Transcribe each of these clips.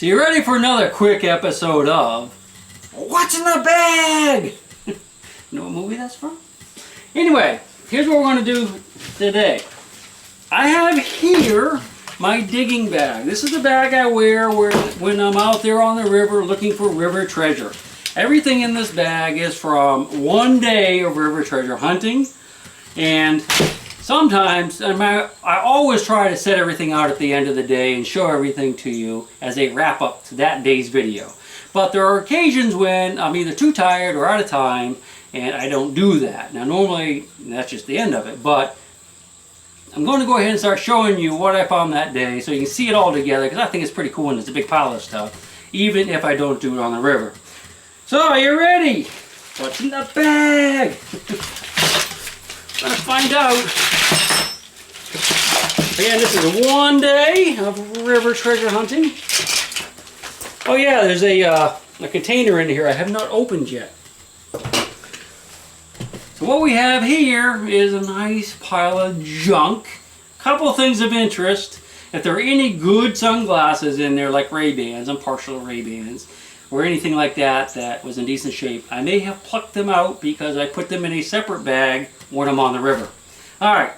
So you ready for another quick episode of What's in the Bag? You know what movie that's from? Anyway, here's what we're going to do today. I have here my digging bag. This is the bag I wear when I'm out there on the river looking for river treasure. Everything in this bag is from one day of river treasure hunting, and sometimes, I always try to set everything out at the end of the day and show everything to you as a wrap up to that day's video. But there are occasions when I'm either too tired or out of time and I don't do that. Now normally that's just the end of it, but I'm going to go ahead and start showing you what I found that day so you can see it all together, because I think it's pretty cool and it's a big pile of stuff, even if I don't do it on the river. So are you ready? What's in the bag? Let's find out. Again, this is one day of river treasure hunting. Oh yeah, there's a container in here I have not opened yet. So what we have here is a nice pile of junk. Couple of things of interest. If there are any good sunglasses in there, like Ray-Bans, I'm partial to Ray-Bans, or anything like that that was in decent shape, I may have plucked them out because I put them in a separate bag when I'm on the river. Alright,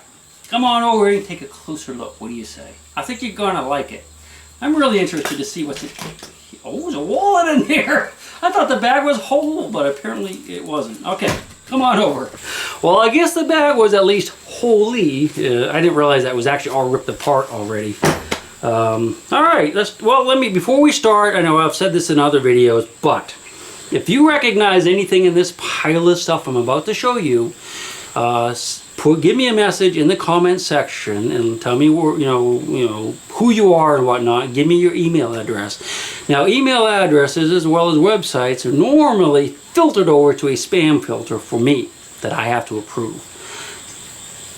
come on over and take a closer look. What do you say? I think you're going to like it. I'm really interested to see what's in. Oh, there's a wallet in there. I thought the bag was whole, but apparently it wasn't. Okay, come on over. Well, I guess the bag was at least wholly. I didn't realize that was actually all ripped apart already. Alright, before we start, I know I've said this in other videos, but if you recognize anything in this pile of stuff I'm about to show you, give me a message in the comment section and tell me where, who you are and whatnot. Give me your email address. Now, email addresses as well as websites are normally filtered over to a spam filter for me that I have to approve.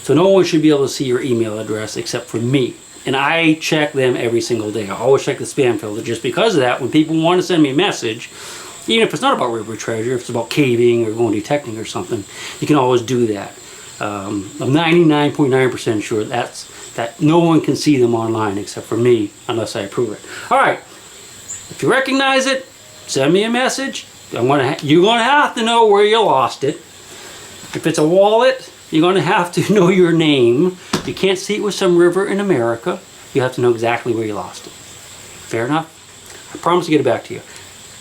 So no one should be able to see your email address except for me. And I check them every single day. I always check the spam filter just because of that. When people want to send me a message, even if it's not about river treasure, if it's about caving or going detecting or something, you can always do that. I'm 99.9% sure that no one can see them online except for me unless I approve it. Alright, if you recognize it, send me a message. You're going to have to know where you lost it. If it's a wallet, you're going to have to know your name. You can't see it with some river in America. You have to know exactly where you lost it. Fair enough? I promise to get it back to you.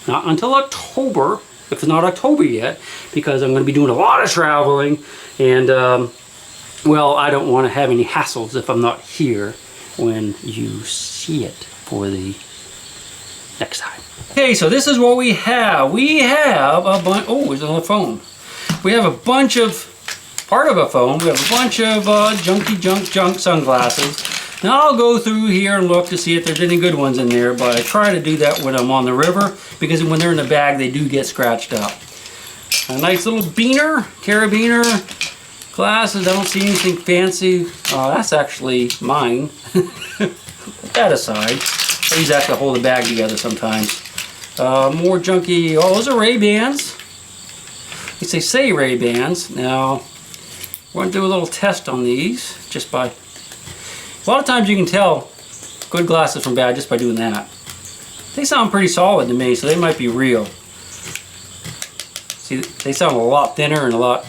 Not until October, if it's not October yet, because I'm going to be doing a lot of traveling, and well, I don't want to have any hassles if I'm not here when you see it for the next time. Okay, so this is what we have. We have a bunch. Oh, it's on the phone. We have a bunch of. Part of a phone. We have a bunch of junk sunglasses. Now I'll go through here and look to see if there's any good ones in there, but I try to do that when I'm on the river because when they're in the bag they do get scratched up. A nice little carabiner glasses. I don't see anything fancy. That's actually mine. Put that aside. I use that to hold the bag together sometimes. More junky. Oh, those are Ray-Bans. They say Ray-Bans. Now, we're going to do a little test on these, just by, a lot of times you can tell good glasses from bad just by doing that. They sound pretty solid to me, so they might be real. See, they sound a lot thinner and a lot,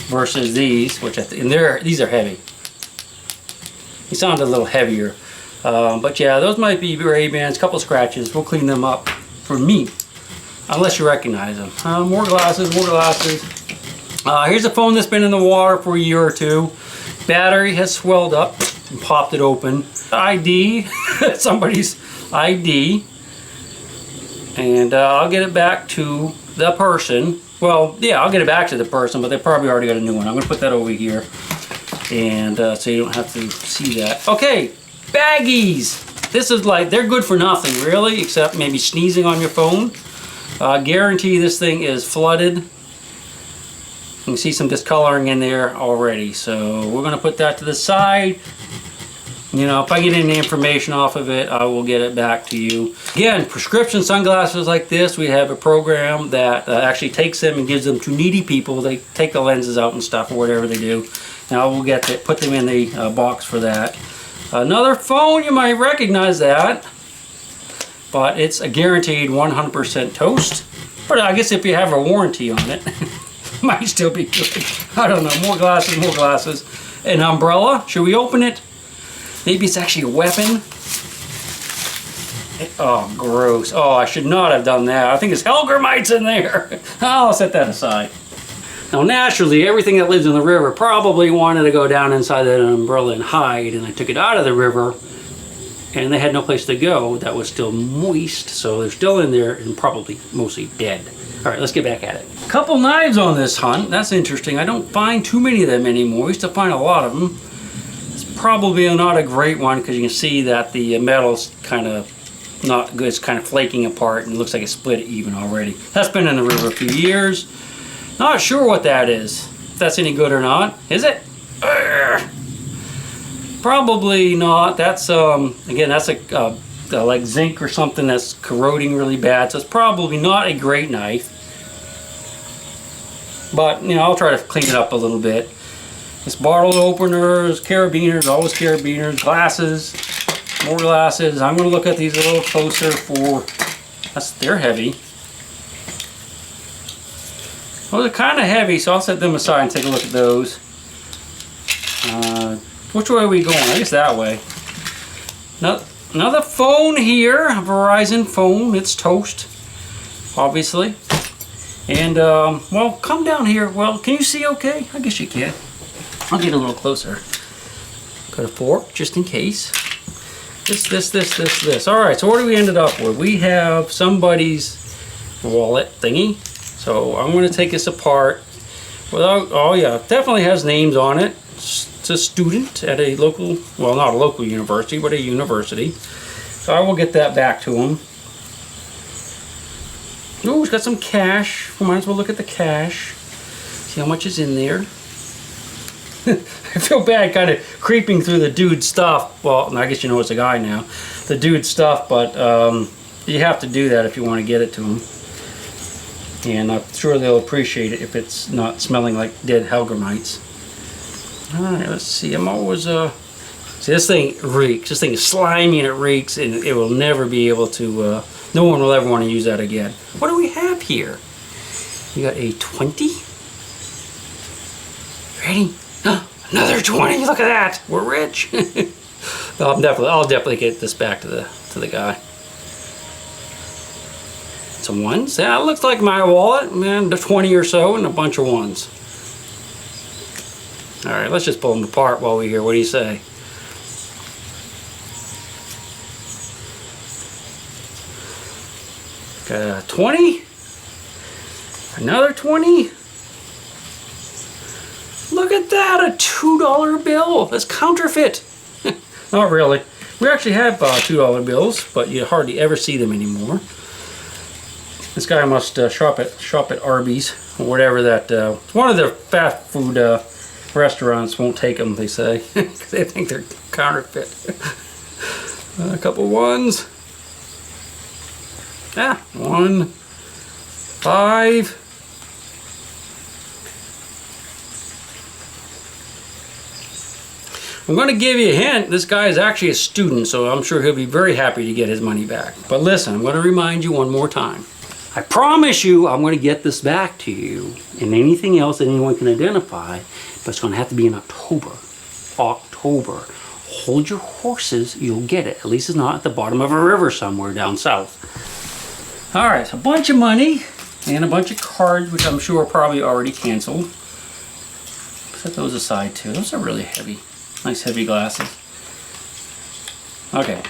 versus these, which these are heavy. They sound a little heavier. But yeah, those might be Ray-Bans, couple scratches. We'll clean them up for me, unless you recognize them. More glasses. Here's a phone that's been in the water for a year or two. Battery has swelled up and popped it open. ID, somebody's ID. And I'll get it back to the person. Well, yeah, I'll get it back to the person, but they probably already got a new one. I'm going to put that over here. And so you don't have to see that. Okay, baggies. This is like, they're good for nothing really, except maybe sneezing on your phone. Guarantee this thing is flooded. You can see some discoloring in there already, so we're going to put that to the side. If I get any information off of it, I will get it back to you. Again, prescription sunglasses like this, we have a program that actually takes them and gives them to needy people. They take the lenses out and stuff or whatever they do. Now we'll put them in the box for that. Another phone, you might recognize that. But it's a guaranteed 100% toast. But I guess if you have a warranty on it, it might still be good. I don't know. More glasses, more glasses. An umbrella. Should we open it? Maybe it's actually a weapon. Oh, gross. Oh, I should not have done that. I think it's Helgermites in there. I'll set that aside. Now, naturally, everything that lives in the river probably wanted to go down inside that umbrella and hide, and I took it out of the river, and they had no place to go that was still moist, so they're still in there and probably mostly dead. All right, let's get back at it. A couple knives on this hunt. That's interesting. I don't find too many of them anymore. I used to find a lot of them. It's probably not a great one because you can see that the metal's kind of not good. It's kind of flaking apart and looks like it's split even already. That's been in the river a few years. Not sure what that is. If that's any good or not. Is it? Urgh. Probably not. That's again, that's a like zinc or something that's corroding really bad. So it's probably not a great knife. But you know, I'll try to clean it up a little bit. It's bottle openers, carabiners, always carabiners, glasses, more glasses. I'm going to look at these a little closer for. They're heavy. Well, they're kind of heavy, so I'll set them aside and take a look at those. Which way are we going? I guess that way. Another phone here, a Verizon phone. It's toast, obviously. And, well, come down here. Well, can you see okay? I guess you can. I'll get a little closer. Got a fork, just in case. This. All right, so what do we ended up with? We have somebody's wallet thingy. So I'm going to take this apart without, oh yeah, definitely has names on it. It's a student at a local, well, not a local university, but a university. So I will get that back to him. Oh, he's got some cash. We might as well look at the cash. See how much is in there. I feel bad kind of creeping through the dude's stuff. Well, I guess you know it's a guy now. The dude's stuff, but you have to do that if you want to get it to him. And I'm sure they'll appreciate it if it's not smelling like dead Helgermites. Alright, let's see. I'm always, see, this thing reeks. This thing is slimy and it reeks, and it will never be able to, no one will ever want to use that again. What do we have here? We got a 20. Ready? Another 20. Look at that. We're rich. I'll definitely get this back to the guy. Some ones. Yeah, it looks like my wallet, man. 20 or so, and a bunch of ones. All right, let's just pull them apart while we're here. What do you say? Got a 20. Another 20. Look at that, a $2 bill. That's counterfeit. Not really. We actually have $2 bills, but you hardly ever see them anymore. This guy must shop at Arby's or whatever that. One of their fast food restaurants won't take them, they say, because they think they're counterfeit. A couple ones. Ah, 1, 5. I'm going to give you a hint. This guy is actually a student, so I'm sure he'll be very happy to get his money back. But listen, I'm going to remind you one more time. I promise you I'm going to get this back to you, and anything else that anyone can identify, but it's going to have to be in October. October. Hold your horses, you'll get it. At least it's not at the bottom of a river somewhere down south. Alright, so a bunch of money and a bunch of cards, which I'm sure are probably already canceled. Set those aside too. Those are really heavy. Nice heavy glasses. Okay,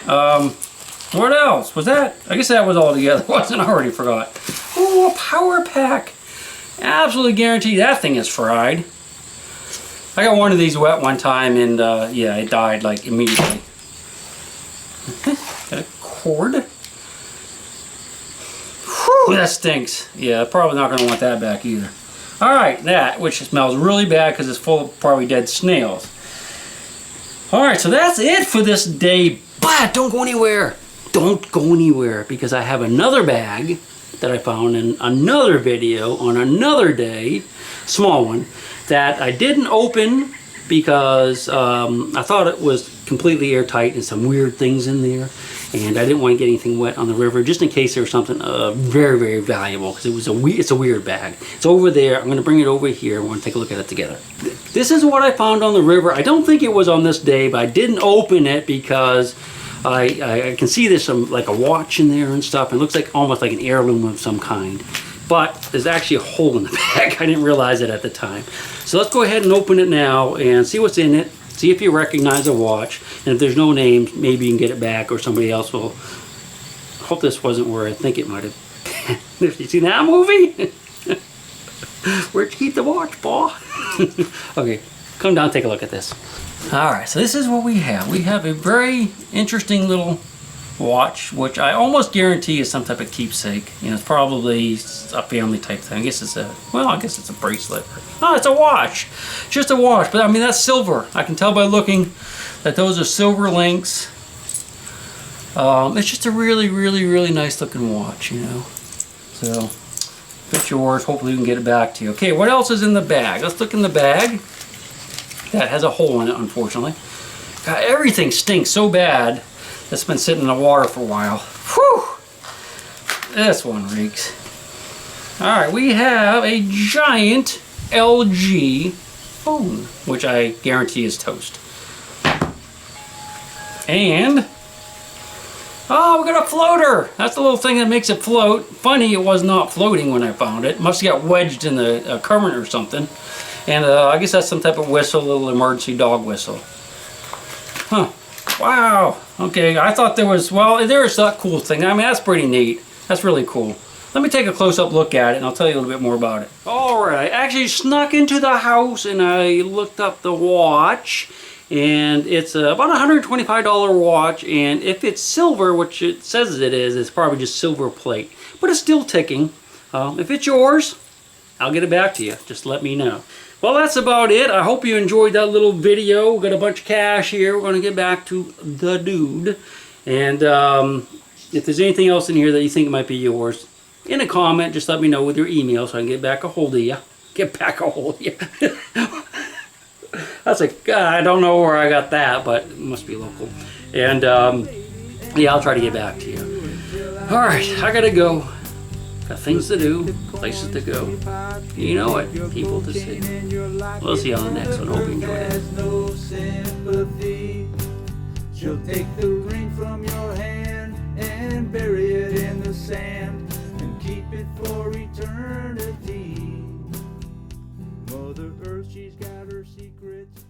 what else? Was that? I guess that was all together, wasn't I? Already forgot. Oh, a power pack. Absolutely guaranteed that thing is fried. I got one of these wet one time and yeah, it died like immediately. Got a cord. Whew, that stinks. Yeah, probably not going to want that back either. Alright, that, which smells really bad because it's full of probably dead snails. Alright, so that's it for this day, but don't go anywhere. Don't go anywhere, because I have another bag that I found in another video on another day, small one, that I didn't open because I thought it was completely airtight and some weird things in there, and I didn't want to get anything wet on the river, just in case there was something very, very valuable, because it's a weird bag. It's over there. I'm going to bring it over here. We're going to take a look at it together. This is what I found on the river. I don't think it was on this day, but I didn't open it because I can see there's some, like a watch in there and stuff. It looks like almost like an heirloom of some kind. But there's actually a hole in the bag. I didn't realize it at the time. So let's go ahead and open it now and see what's in it. See if you recognize a watch. And if there's no names, maybe you can get it back, or somebody else will. Hope this wasn't where I think it might have been. You seen that movie? Where'd you keep the watch, Paul? Okay, come down and take a look at this. Alright, so this is what we have. We have a very interesting little watch, which I almost guarantee is some type of keepsake. You know, it's probably a family type thing. I guess it's a bracelet. Oh, it's a watch. Just a watch, but I mean, that's silver. I can tell by looking that those are silver links. It's just a really, really, really nice looking watch, you know. So, if it's yours, hopefully we can get it back to you. Okay, what else is in the bag? Let's look in the bag. That has a hole in it, unfortunately. God, everything stinks so bad. It's been sitting in the water for a while. Whew! This one reeks. Alright, we have a giant LG phone, which I guarantee is toast. And, oh, we got a floater! That's the little thing that makes it float. Funny, it was not floating when I found it. Must have got wedged in the current or something. And I guess that's some type of whistle, a little emergency dog whistle. Huh. Wow. Okay, I thought there was, well, there's that cool thing. I mean, that's pretty neat. That's really cool. Let me take a close-up look at it, and I'll tell you a little bit more about it. Alright, I actually snuck into the house, and I looked up the watch. And it's about a $125 watch, and if it's silver, which it says it is, it's probably just silver plate. But it's still ticking. If it's yours, I'll get it back to you. Just let me know. Well, that's about it. I hope you enjoyed that little video. We got a bunch of cash here. We're going to get back to the dude. And if there's anything else in here that you think might be yours, in a comment, just let me know with your email so I can get back a hold of you. Get back a hold of you. That's I don't know where I got that, but it must be local. And yeah, I'll try to get back to you. All right, I gotta go. Got things to do, places to go. You know it, people to see. We'll see you on the next one. Hope you enjoyed it. She'll take the ring from your hand and bury it in the sand and keep it for eternity. Mother Earth, she's got her secrets.